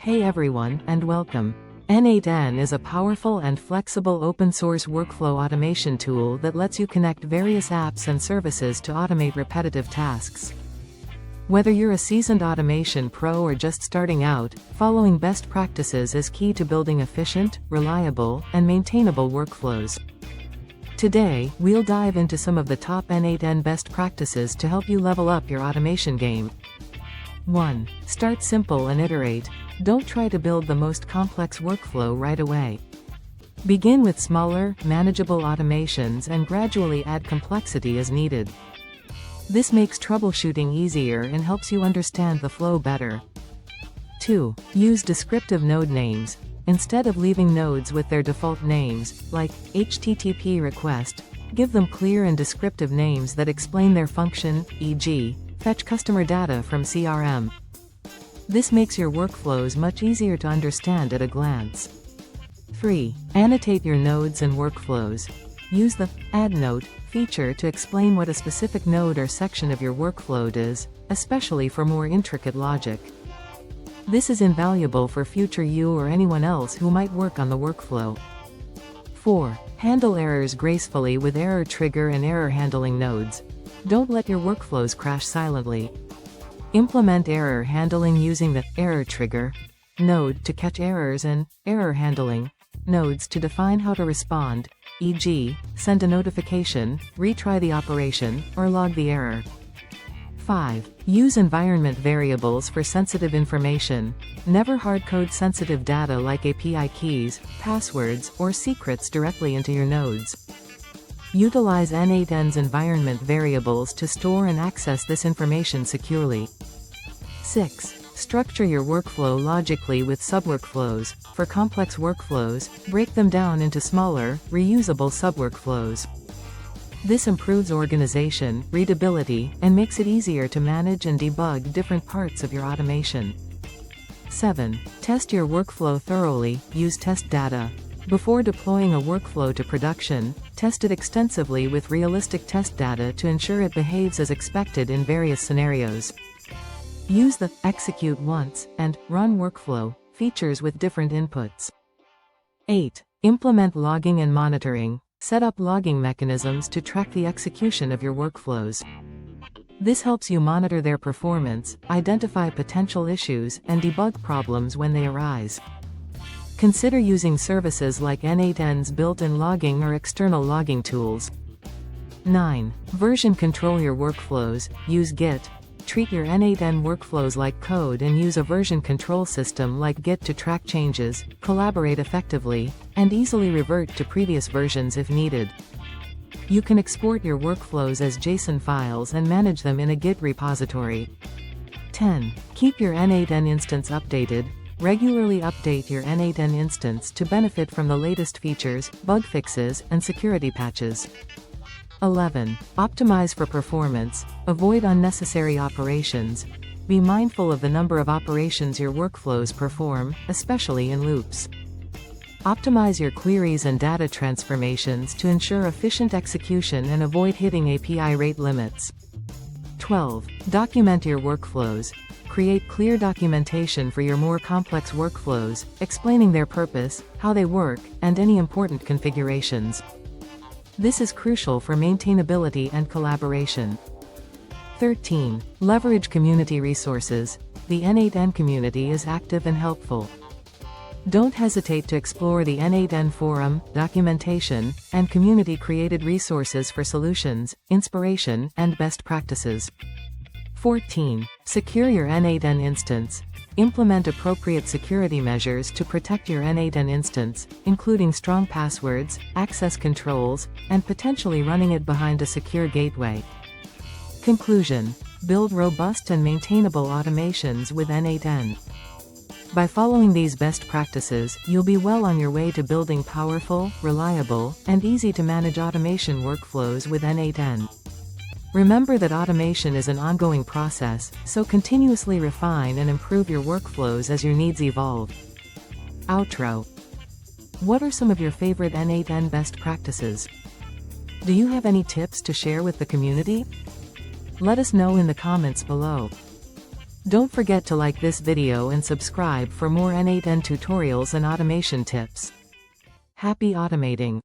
Hey everyone, and welcome. n8n is a powerful and flexible open-source workflow automation tool that lets you connect various apps and services to automate repetitive tasks. Whether you're a seasoned automation pro or just starting out, following best practices is key to building efficient, reliable, and maintainable workflows. Today, we'll dive into some of the top n8n best practices to help you level up your automation game. 1. Start simple and iterate. Don't try to build the most complex workflow right away. Begin with smaller, manageable automations and gradually add complexity as needed. This makes troubleshooting easier and helps you understand the flow better. 2. Use descriptive node names. Instead of leaving nodes with their default names, like HTTP request, give them clear and descriptive names that explain their function, e.g., fetch customer data from CRM. This makes your workflows much easier to understand at a glance. 3. Annotate your nodes and workflows. Use the Add Note feature to explain what a specific node or section of your workflow is, especially for more intricate logic. This is invaluable for future you or anyone else who might work on the workflow. 4. Handle errors gracefully with error trigger and error handling nodes. Don't let your workflows crash silently. Implement error handling using the error trigger node to catch errors and error handling nodes to define how to respond, e.g., send a notification, retry the operation, or log the error. 5. Use environment variables for sensitive information. Never hardcode sensitive data like API keys, passwords, or secrets directly into your nodes. Utilize n8n's environment variables to store and access this information securely. 6. Structure your workflow logically with subworkflows. For complex workflows, break them down into smaller, reusable subworkflows. This improves organization, readability, and makes it easier to manage and debug different parts of your automation. 7. Test your workflow thoroughly. Use test data. Before deploying a workflow to production, test it extensively with realistic test data to ensure it behaves as expected in various scenarios. Use the Execute Once and Run Workflow features with different inputs. 8. Implement logging and monitoring. Set up logging mechanisms to track the execution of your workflows. This helps you monitor their performance, identify potential issues, and debug problems when they arise. Consider using services like n8n's built-in logging or external logging tools. 9. Version control your workflows. Use Git. Treat your n8n workflows like code and use a version control system like Git to track changes, collaborate effectively, and easily revert to previous versions if needed. You can export your workflows as JSON files and manage them in a Git repository. 10. Keep your n8n instance updated. Regularly update your n8n instance to benefit from the latest features, bug fixes, and security patches. 11. Optimize for performance. Avoid unnecessary operations. Be mindful of the number of operations your workflows perform, especially in loops. Optimize your queries and data transformations to ensure efficient execution and avoid hitting API rate limits. 12. Document your workflows. Create clear documentation for your more complex workflows, explaining their purpose, how they work, and any important configurations. This is crucial for maintainability and collaboration. 13. Leverage community resources. The n8n community is active and helpful. Don't hesitate to explore the n8n forum, documentation, and community-created resources for solutions, inspiration, and best practices. 14. Secure your n8n instance. Implement appropriate security measures to protect your n8n instance, including strong passwords, access controls, and potentially running it behind a secure gateway. Conclusion. Build robust and maintainable automations with n8n. By following these best practices, you'll be well on your way to building powerful, reliable, and easy-to-manage automation workflows with n8n. Remember that automation is an ongoing process, so continuously refine and improve your workflows as your needs evolve. Outro. What are some of your favorite n8n best practices? Do you have any tips to share with the community? Let us know in the comments below. Don't forget to like this video and subscribe for more n8n tutorials and automation tips. Happy automating!